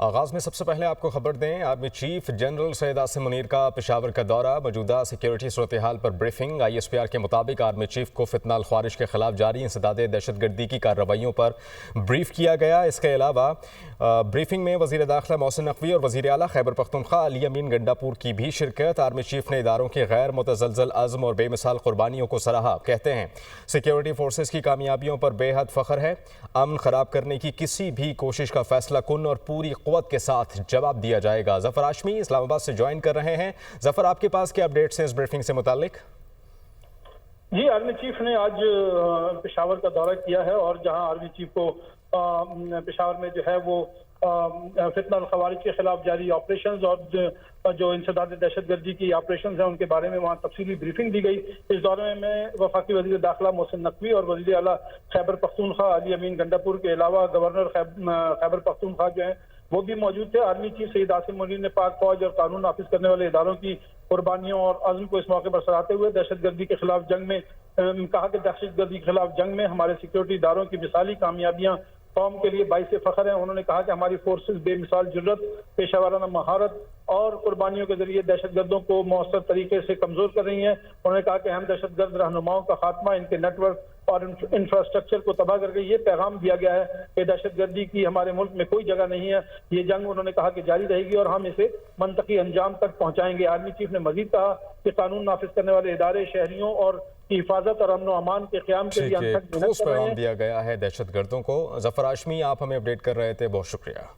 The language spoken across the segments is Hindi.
आगाज़ में सबसे पहले आपको खबर दें, army chief general Syed Asim Munir का पेशावर का दौरा, मौजूदा सिक्योरिटी सूरत हाल पर ब्रीफिंग। ISPR के मुताबिक आर्मी चीफ को फितनाल ख्वारिश के खिलाफ जारी इंसदाद दहशतगर्दी की कार्रवाइयों पर ब्रीफ किया गया। इसके अलावा ब्रीफिंग में वज़ीर दाखिला मोहसिन नकवी और वज़ीर आला खैबर पख्तूनख्वा अली अमीन गंडापुर की भी शिरकत। आर्मी चीफ ने इदारों के गैर मुतज़लज़ल अज़्म और बेमिसाल कुर्बानियों को सराहा। कहते हैं सिक्योरिटी फोर्सेस की कामयाबियों पर बेहद फ़ख्र है। अमन ख़राब करने की किसी भी कोशिश का फैसला कुन और पूरी क़ुव्वत के साथ जवाब दिया जाएगा। ज़फ़र हाशमी इस्लामाबाद से ज्वाइन कर रहे हैं। ज़फ़र, आपके पास क्या अपडेट्स हैं इस ब्रीफिंग से मुताल्लिक? जी, आर्मी चीफ ने आज पेशावर का दौरा किया है और जहां आर्मी चीफ को पेशावर में जो है वो फितनल ख़वारिज के खिलाफ जारी ऑपरेशंस और जो इंसदाद दहशतगर्दी की ऑपरेशंस हैं उनके बारे में वहाँ तफसीली ब्रीफिंग दी गई। इस दौरे में वफाकी वज़ीर दाखिला मोहसिन नकवी और वज़ीर आला खैबर पख्तूनख्वा अली अमीन गंडापुर के अलावा गवर्नर खैबर पख्तूनख्वा जो हैं वो भी मौजूद थे। आर्मी चीफ सैयद आसिम मुनीर ने पाक फौज और कानून नाफिज करने वाले इदारों की कुर्बानियों और अज़्म को इस मौके पर सराहते हुए दहशतगर्दी के खिलाफ जंग में कहा कि दहशतगर्दी के खिलाफ जंग में हमारे सिक्योरिटी इदारों की मिसाली कामयाबियां कौम के लिए बाइस फख्र है। उन्होंने कहा कि हमारी फोर्सेस बेमिसाल जुर्रत, पेशावराना महारत और कुर्बानियों के जरिए दहशतगर्दों को मौसर तरीके से कमजोर कर रही हैं। उन्होंने कहा कि अहम दहशतगर्द रहनुमाओं का खात्मा, इनके नेटवर्क और इंफ्रास्ट्रक्चर को तबाह करके ये पैगाम दिया गया है कि दहशतगर्दी की हमारे मुल्क में कोई जगह नहीं है। ये जंग उन्होंने कहा कि जारी रहेगी और हम इसे मंतकी अंजाम तक पहुंचाएंगे। आर्मी चीफ ने मजीद कहा कि कानून नाफिज करने वाले इदारे शहरियों और की हिफाजत और अमन व अमान के क़याम के लिए ठोस पैगाम दिया गया है दहशतगर्दों को। ज़फ़र हाशमी, आप हमें अपडेट कर रहे थे, बहुत शुक्रिया।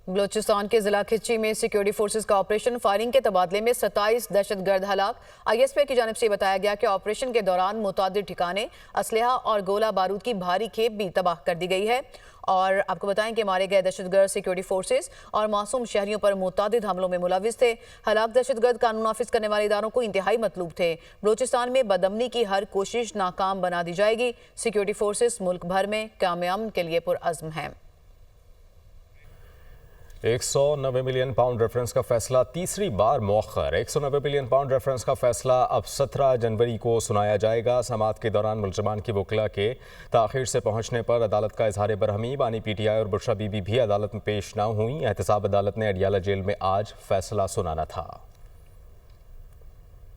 बलूचिस्तान के जिला खिच्ची में सिक्योरिटी फोर्सेस का ऑपरेशन, फायरिंग के तबादले में 27 दहशतगर्द हलाक। ISPR की जानिब से बताया गया कि ऑपरेशन के दौरान मुतादिद ठिकाने, असलहा और गोला बारूद की भारी खेप भी तबाह कर दी गई है। और आपको बताएं कि मारे गए दहशतगर्द सिक्योरिटी फोर्सेस और मासूम शहरियों पर मुतादिद हमलों में मुलविस थे। हलाक दहशतगर्द कानून नाफिज करने वाले इदारों को इंतहाई मतलूब थे। बलूचिस्तान में बदअमनी की हर कोशिश नाकाम बना दी जाएगी। सिक्योरिटी फोर्सेस मुल्क भर में कामयाब के लिए पुरअज़्म हैं। 190 मिलियन पाउंड रेफरेंस का फैसला तीसरी बार मौखर। 190 मिलियन पाउंड रेफरेंस का फैसला अब 17 जनवरी को सुनाया जाएगा। समाअत के दौरान मुलजमान की वकला के ताखिर से पहुंचने पर अदालत का इजहार बरहमी। बानी PTI और बुशरा बीबी भी अदालत में पेश न हुई। एहतसाब अदालत ने अडियाला जेल में आज फैसला सुनाना था।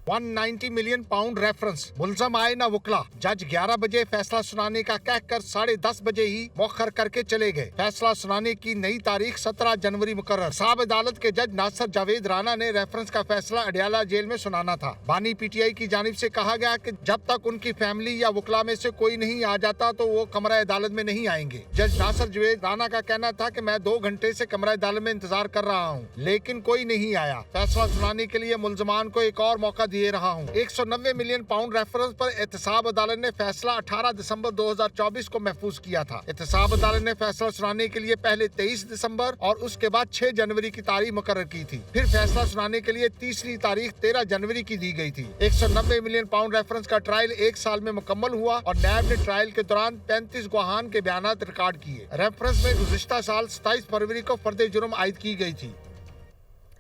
190 मिलियन पाउंड रेफरेंस, मुलजम आए ना वकला। जज 11 बजे फैसला सुनाने का कहकर 10:30 बजे ही मौखर करके चले गए। फैसला सुनाने की नई तारीख 17 जनवरी मुकर्रर। साहब अदालत के जज नासिर जावेद राना ने रेफरेंस का फैसला अडियाला जेल में सुनाना था। बानी PTI की जानिब से कहा गया कि जब तक उनकी फैमिली या वकला में से कोई नहीं आ जाता तो वो कमरा अदालत में नहीं आएंगे। जज नासिर जावेद राना का कहना था कि मैं 2 घंटे से कमरा अदालत में इंतजार कर रहा हूँ, लेकिन कोई नहीं आया। फैसला सुनाने के लिए मुलजमान को एक और मौका दे रहा हूं। 190 मिलियन पाउंड रेफरेंस पर एहतसाब अदालत ने फैसला 18 दिसंबर 2024 को महफूज किया था। एहतसाब अदालत ने फैसला सुनाने के लिए पहले 23 दिसंबर और उसके बाद 6 जनवरी की तारीख मुकर्रर की थी। फिर फैसला सुनाने के लिए तीसरी तारीख 13 जनवरी की दी गई थी। 190 मिलियन पाउंड रेफरेंस का ट्रायल 1 साल में मुकम्मल हुआ और नैब ने ट्रायल के दौरान 35 गवाहान के बयान रिकॉर्ड किए। रेफरेंस में गुज़िश्ता साल 27 फरवरी को फर्द जुर्म आयद की गई थी।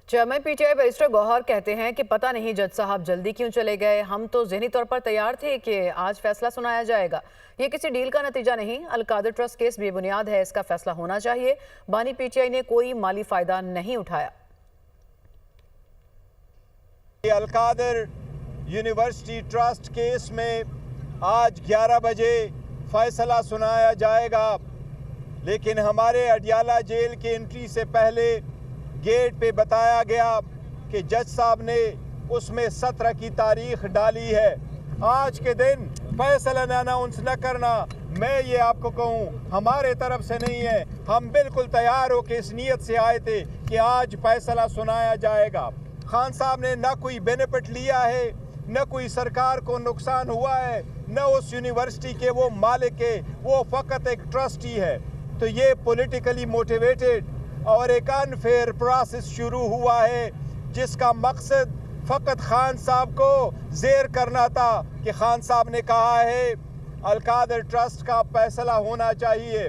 चेयरमैन PTI बैरिस्टर गौहर कहते हैं कि पता नहीं जज साहब जल्दी क्यों चले गए। हम तो ज़हनी तौर पर तैयार थे कि आज फैसला सुनाया जाएगा। ये किसी डील का नतीजा नहीं। अलकादर ट्रस्ट केस बेबुनियाद है, इसका फैसला होना चाहिए। बानी PTI ने कोई माली फायदा नहीं उठाया। अलकादर यूनिवर्सिटी ट्रस्ट केस में आज 11 बजे फैसला सुनाया जाएगा, लेकिन हमारे अडियाला जेल की एंट्री से पहले गेट पे बताया गया कि जज साहब ने उसमें 17 की तारीख डाली है। आज के दिन फैसला अनाउंस न करना, मैं ये आपको कहूँ, हमारे तरफ से नहीं है। हम बिल्कुल तैयार हो के इस नीयत से आए थे कि आज फैसला सुनाया जाएगा। खान साहब ने ना कोई बेनिफिट लिया है, न कोई सरकार को नुकसान हुआ है, न उस यूनिवर्सिटी के वो मालिक है, वो फ़कत एक ट्रस्टी है। तो ये पॉलिटिकली मोटिवेटेड और एक अनफेयर प्रोसेस शुरू हुआ है, जिसका मकसद फ़कत खान साहब को ज़ेर करना था कि खान साहब ने कहा है अलकादर ट्रस्ट का फैसला होना चाहिए।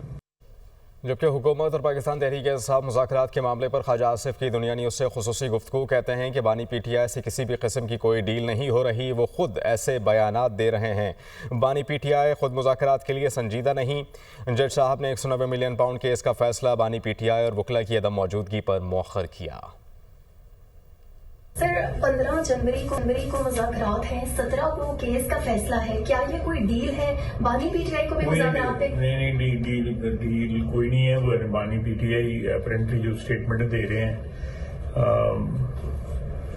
जबकि हुकूमत और पाकिस्तान तहरीक इंसाफ मुज़ाकरात के मामले पर ख्वाजा आसिफ की दुनिया न्यूज़ से खुसूसी गुफ्तगू कहते हैं कि बानी पीटीआई से किसी भी किस्म की कोई डील नहीं हो रही, वो खुद ऐसे बयानात दे रहे हैं। बानी पीटीआई खुद मुज़ाकरात के लिए संजीदा नहीं। जज साहब ने 190 मिलियन पाउंड केस का फैसला बानी पीटीआई और वकला की अदम मौजूदगी पर मौखर किया। सर 15 जनवरी को मुज़ाकरात हैं, 17 को केस का फैसला है, क्या ये कोई डील है? बानी पीटीआई को भी मुज़ाकरात पे नहीं डील कोई नहीं है। वो बानी पीटीआई अपेरेंटली जो स्टेटमेंट दे रहे हैं,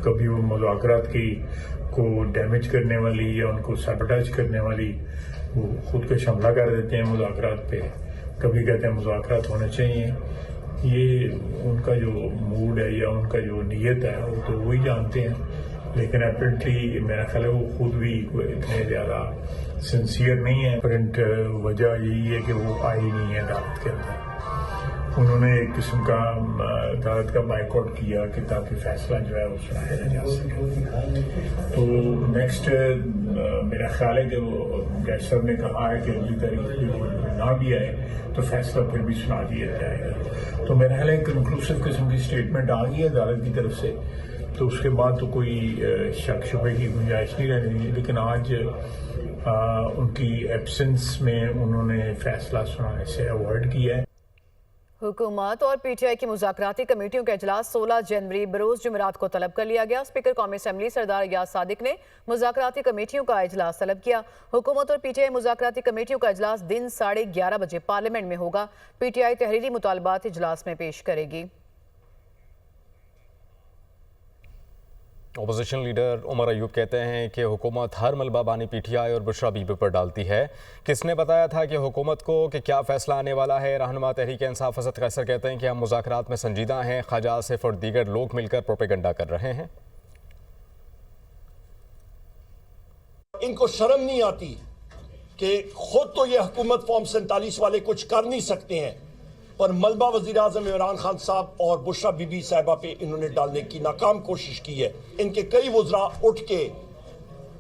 कभी वो मुज़ाकरात की को डैमेज करने वाली या उनको सैबोटेज करने वाली वो खुद का हमला कर देते हैं मुज़ाकरात पे, कभी कहते हैं मुज़ाकरात होने चाहिए। ये उनका जो मूड है या उनका जो नीयत है वो तो वही जानते हैं, लेकिन अपेरेंटली मेरा ख्याल है वो खुद भी इतने ज़्यादा सिंसियर नहीं है। अपेरेंट वजह यही है कि वो आई नहीं है अदालत के अंदर। उन्होंने एक किस्म का अदालत का बाइकआउट किया कि ताकि फैसला जो है वो सुनाया जा सके। तो नेक्स्ट मेरा ख्याल है कि जज साहब ने कहा है कि अगली तारीख ना भी आए तो फैसला फिर भी सुना दिया जाएगा। तो मेरा ख्याल है कंक्लूसिव किस्म की स्टेटमेंट आ गई है अदालत की तरफ से, तो उसके बाद तो कोई शक शुबे की गुंजाइश नहीं रहनी। लेकिन आज उनकी एब्सेंस में उन्होंने फैसला सुनाने से अवॉइड किया है। हुकूमत और पीटीआई की मुज़ाकराती कमेटियों का इजलास 16 जनवरी बरोज़ जुमेरात को तलब कर लिया गया। स्पीकर कौमी असम्बली सरदार याद सादिक ने मुज़ाकराती कमेटियों का इजलास तलब किया। हुकूमत और पीटीआई मुज़ाकराती कमेटियों का इजलास दिन 11:30 बजे पार्लियामेंट में होगा। पीटीआई तहरीरी मुतालबात इजलास में पेश करेगी। अपोजिशन लीडर उमर अयूब कहते हैं कि हुकूमत हर मलबा बानी पीटीआई और बुशरा बीबी पर डालती है। किसने बताया था कि हुकूमत को कि क्या फैसला आने वाला है? रहनुमा तहरीक इंसाफ असद कैसर कहते हैं कि हम मुज़ाकरात में संजीदा हैं, ख्वाजा आसिफ और दीगर लोग मिलकर प्रोपेगेंडा कर रहे हैं। इनको शर्म नहीं आती कि खुद तो ये हुकूमत फॉर्म 47 वाले कुछ कर नहीं सकते हैं, पर मलबा वज़ीर आज़म इमरान खान साहब और बुशरा बीबी साहिबा पे इन्होंने डालने की नाकाम कोशिश की है। इनके कई वज़रा उठ के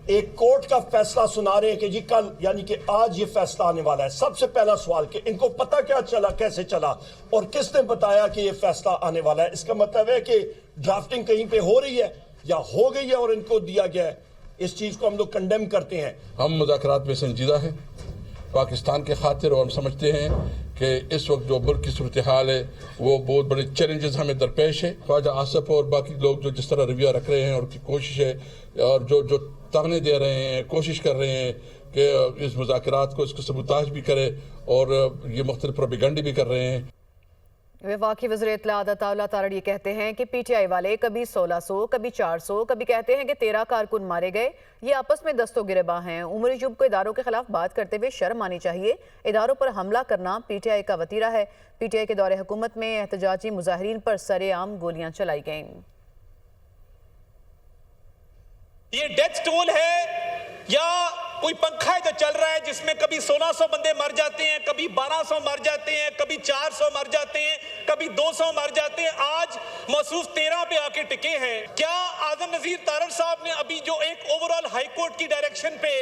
एक कोर्ट का फैसला सुना रहे हैं कि जी कल यानी कि आज ये फैसला आने वाला है। सबसे पहला सवाल कि इनको पता क्या चला, कैसे चला और किसने बताया कि ये फैसला आने वाला है? इसका मतलब है कि ड्राफ्टिंग कहीं पे हो रही है या हो गई है और इनको दिया गया है। इस चीज को हम लोग कंडेम करते हैं। हम मुज़ाकरात में संजीदा हैं पाकिस्तान के खातिर, और हम समझते हैं कि इस वक्त जो मुल्क की सूरत हाल है वो बहुत बड़े चैलेंजेस हमें दरपेश है। ख्वाजा आसिफ और बाकी लोग जो जिस तरह रवैया रख रहे हैं और की कोशिश है और जो ताने दे रहे हैं, कोशिश कर रहे हैं कि इस मुज़ाकरात को इसको सबूताज भी करे और ये मुख्तलिफ प्रोपेगेंडा भी कर रहे हैं। वफाकी वज़ीर इत्तलात अताउल्लाह तारड़ ये कहते हैं कि पीटीआई वाले कभी 1600, कभी 400, कभी कहते हैं कि 13 कारकुन मारे गए। ये आपस में दस्तो गिरबा हैं। उमर अयूब को इदारों के खिलाफ बात करते हुए शर्म आनी चाहिए। इदारों पर हमला करना पीटीआई का वतीरा है। पीटीआई के दौरे हुकूमत में एहतजाजी मुजाहिरीन पर सरेआम गोलियां चलाई गईं। ये डेथ टोल है या कोई पंखा है जो चल रहा है जिसमें कभी 1600 बंदे मर जाते हैं, कभी 1200 मर जाते हैं, कभी 400 मर जाते हैं, कभी 200 मर जाते हैं। आज मौसूफ 13 पे आके टिके हैं। क्या आजम नजीर तारड़ साहब ने अभी जो एक ओवरऑल हाई कोर्ट की डायरेक्शन पे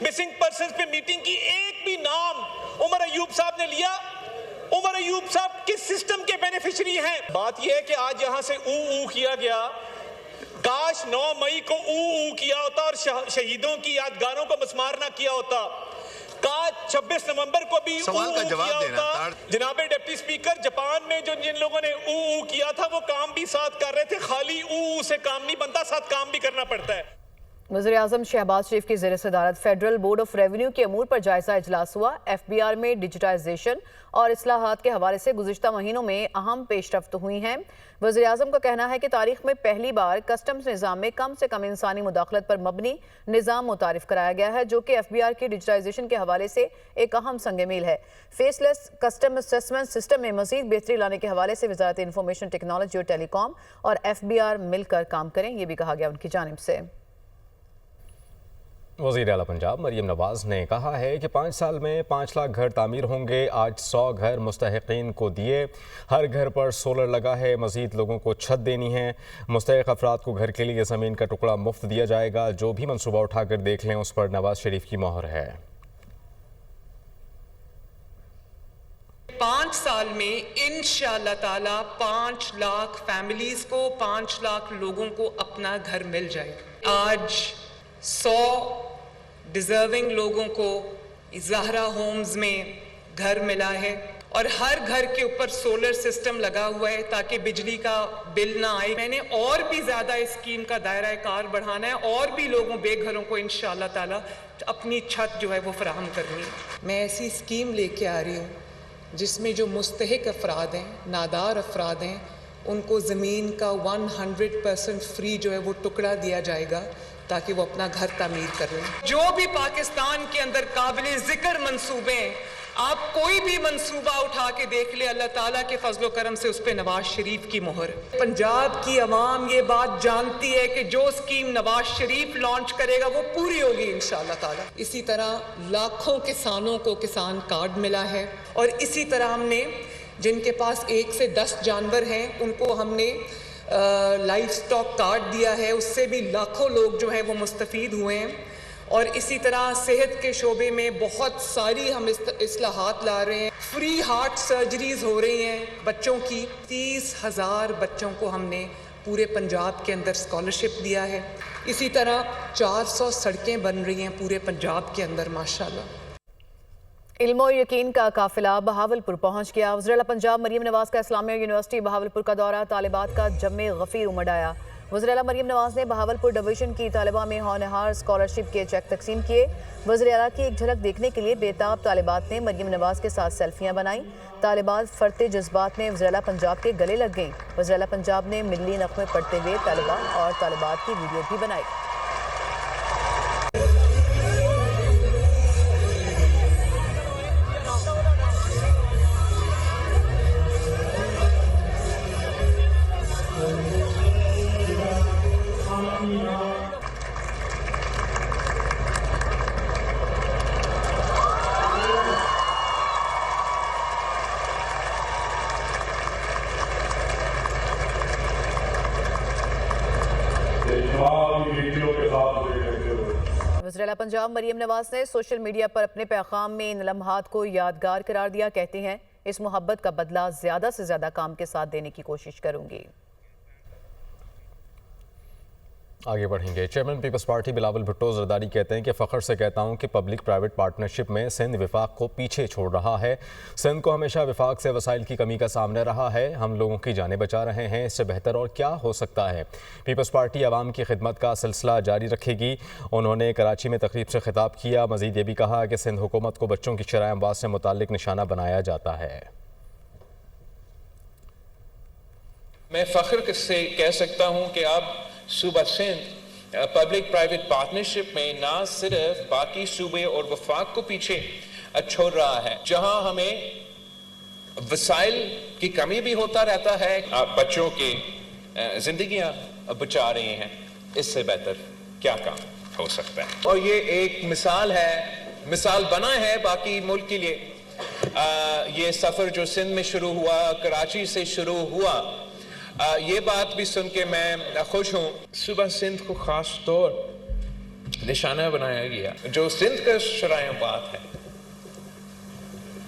मिसिंग पर्संस पे मीटिंग की, एक भी नाम उमर अयूब साहब ने लिया? उमर अयूब साहब किस सिस्टम के बेनिफिशियरी हैं? बात यह है कि आज यहां से ऊ किया गया। काश 9 मई को ऊ किया होता और शहीदों की यादगारों को मस्मार ना किया होता। काश 26 नवंबर को भी सवाल का जवाब किया होता। जनाबे डिप्टी स्पीकर, जापान में जो जिन लोगों ने ऊ किया था वो काम भी साथ कर रहे थे। खाली ऊ से काम नहीं बनता, साथ काम भी करना पड़ता है। वज़ीर आज़म शहबाज शरीफ की ज़ेर सदारत फेडरल बोर्ड ऑफ रेवेन्यू के अमूर पर जायजा इजलास हुआ। FBR में डिजिटाइजेशन और इस्लाहात के हवाले से गुज़िश्ता महीनों में अहम पेशरफ्त हुई हैं। वज़ीर आज़म का कहना है कि तारीख में पहली बार कस्टम्स निज़ाम में कम से कम इंसानी मुदाखलत पर मबनी निज़ाम मुतारिफ कराया गया है, जो कि FBR की डिजिटाइजेशन के हवाले से एक अहम संग मील है। फेसलेस कस्टम असेसमेंट सिस्टम में मज़ीद बेहतरी लाने के हवाले से वज़ारत इंफॉर्मेशन टेक्नोलॉजी और टेलीकॉम और FBR मिलकर काम करें, ये भी कहा गया उनकी जानिब से। वज़ीर आला पंजाब मरीम नवाज़ ने कहा है कि 5 साल में 5 लाख घर तामीर होंगे। आज 100 घर मुस्तहिकीन को दिए। हर घर पर सोलर लगा है। मज़ीद लोगों को छत देनी है। मुस्तहिक अफराद को घर के लिए ज़मीन का टुकड़ा मुफ्त दिया जाएगा। जो भी मनसूबा उठाकर देख लें उस पर नवाज शरीफ की मोहर है। 5 साल में इंशाअल्लाह ताला 5 लाख फैमिलीज को, 5 लाख लोगों को अपना घर मिल जाएगा। आज 100 डिजर्विंग लोगों को ज़हरा होम्स में घर मिला है और हर घर के ऊपर सोलर सिस्टम लगा हुआ है ताकि बिजली का बिल ना आए। मैंने और भी ज़्यादा इस स्कीम का दायरा कार बढ़ाना है और भी लोगों बेघरों को इंशाअल्लाह ताला अपनी छत जो है वो फराहम करनी है। मैं ऐसी स्कीम लेके आ रही हूँ जिसमें जो मुस्तहिक अफराद हैं, नादार अफराद हैं, उनको ज़मीन का 100% फ्री जो है वो टुकड़ा दिया जाएगा ताकि वो अपना घर तामीर कर लें। जो भी पाकिस्तान के अंदर काबिल ज़िक्र मंसूबे हैं, आप कोई भी मंसूबा उठा के देख ले, अल्लाह ताला के फजलो करम से उस पे नवाज शरीफ की मोहर। पंजाब की अवाम ये बात जानती है कि जो स्कीम नवाज शरीफ लॉन्च करेगा वो पूरी होगी इंशाअल्लाह ताला। इसी तरह लाखों किसानों को किसान कार्ड मिला है और इसी तरह हमने जिनके पास 1 से 10 जानवर हैं उनको हमने लाइफ स्टॉक कार्ड दिया है, उससे भी लाखों लोग जो हैं वो मुस्तफ़ीद हुए हैं। और इसी तरह सेहत के शोबे में बहुत सारी हम इस्लाहात ला रहे हैं। फ्री हार्ट सर्जरीज हो रही हैं बच्चों की। 30,000 बच्चों को हमने पूरे पंजाब के अंदर स्कॉलरशिप दिया है। इसी तरह 400 सड़कें बन रही हैं पूरे पंजाब के अंदर माशाल्लाह। इल्म और यकीन का काफिला बहावलपुर पहुंच गया। वज़ीर आला पंजाब मरीम नवाज का इस्लामिया यूनिवर्सिटी बहावलपुर का दौरा, तालिबात का जम्मे गफीर उमड़ आया। वज़ीर आला मरीम नवाज ने बहावलपुर डिवीजन की तालिबा में होनहार स्कॉलरशिप के चेक तकसीम किए। वज़ीर आला की एक झलक देखने के लिए बेताब तालिबात ने मरीम नवाज के साथ सेल्फियां बनाई। तालिबात फरते जज्बात में वज़ीर आला पंजाब के गले लग गईं। वज़ीर आला पंजाब ने मिल्ली नग़्मे पढ़ते हुए तालिबा और तालिबात की वीडियो भी बनाई। वज़ीर आला पंजाब मरीम नवाज ने सोशल मीडिया पर अपने पैगाम में इन लम्हात को यादगार करार दिया। कहती हैं, इस मोहब्बत का बदला ज़्यादा से ज़्यादा काम के साथ देने की कोशिश करूंगी। आगे बढ़ेंगे। Chairman Peoples Party Bilawal Bhutto Zardari कहते हैं कि फ़ख्र से कहता हूं कि पब्लिक प्राइवेट पार्टनरशिप में सिंध विफाक को पीछे छोड़ रहा है। सिंध को हमेशा विफाक से वसाइल की कमी का सामना रहा है। हम लोगों की जानें बचा रहे हैं, इससे बेहतर और क्या हो सकता है। पीपल्स पार्टी आवाम की खिदमत का सिलसिला जारी रखेगी। उन्होंने कराची में तकरीब से खिताब किया। मजीद ये भी कहा कि सिंध हुकूमत को बच्चों की शरह अमवात से मुताल्लिक निशाना बनाया जाता है। मैं फ़ख्र से कह सकता हूँ कि अब सूबा सिंध पब्लिक प्राइवेट पार्टनरशिप में ना सिर्फ बाकी सूबे और वफाक को पीछे छोड़ रहा है, जहां हमें वसाइल की कमी भी होता रहता है, बच्चों की जिंदगियां बचा रहे हैं, इससे बेहतर क्या काम हो सकता है। और ये एक मिसाल बना है बाकी मुल्क के लिए। ये सफ़र जो सिंध में शुरू हुआ, कराची से शुरू हुआ, ये बात भी सुन के मैं खुश हूँ। सुबह सिंध को ख़ास तौर निशाना बनाया गया। जो सिंध का शराय बात है,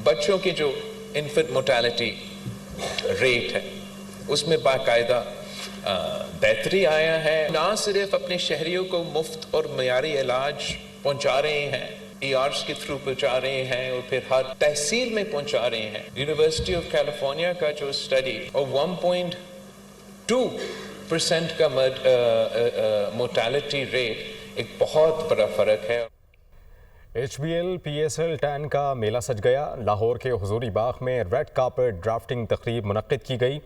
बच्चों की जो इन्फेंट मोर्टेलिटी रेट है, उसमें बाकायदा बेहतरी आया है। ना सिर्फ अपने शहरियों को मुफ्त और मयारी इलाज पहुँचा रहे हैं, ERs के थ्रू पहुँचा रहे हैं और फिर हर तहसील में पहुँचा रहे हैं। यूनिवर्सिटी ऑफ कैलिफोर्निया का जो स्टडी और 1.2% का मोर्टेलिटी रेट एक बहुत बड़ा फ़र्क है। HBL PSL 10 का मेला सज गया। लाहौर के हुजूरी बाग में रेड कार्पेट ड्राफ्टिंग तकरीब मुनक्किद की गई।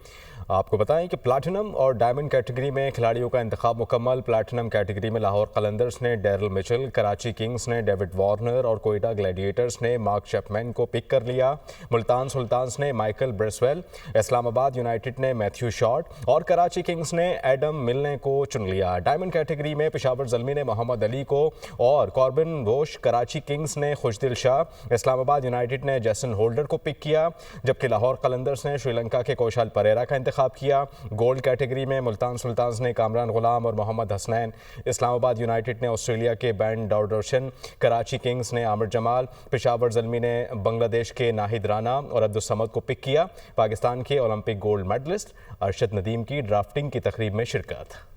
आपको बताएं कि प्लैटिनम और डायमंड कैटेगरी में खिलाड़ियों का इंतखाब मुकम्मल। प्लैटिनम कैटेगरी में लाहौर कलंदर्स ने डैरल मिचेल, कराची किंग्स ने डेविड वार्नर और कोयटा ग्लैडिएटर्स ने मार्क चैपमैन को पिक कर लिया। मुल्तान सुल्तान्स ने माइकल ब्रेसवेल, इस्लामाबाद यूनाइटेड ने मैथ्यू शॉर्ट और कराची किंग्स ने एडम मिलने को चुन लिया। डायमंड कैटेगरी में पेशावर ज़ल्मी ने मोहम्मद अली को और Corbin Bosch Karachi Karachi Kings ने खुशदिल शाह, इस्लामाबाद यूनाइटेड ने जैसन होल्डर को पिक किया, जबकि लाहौर कलंदर्स ने श्रीलंका के कौशल परेरा का इंतखाब किया। गोल्ड कैटेगरी में मुल्तान सुल्तान्स ने कामरान गुलाम और मोहम्मद हसनैन, इस्लामाबाद यूनाइटेड ने ऑस्ट्रेलिया के बैन डाउडर्शन, कराची किंग्स ने आमिर जमाल, पेशावर ज़ल्मी ने बांग्लादेश के नाहिद राना और अब्दुल समद को पिक किया। पाकिस्तान के Olympic gold medalist Arshad Nadeem की ड्राफ्टिंग की तकरीब में शिरकत।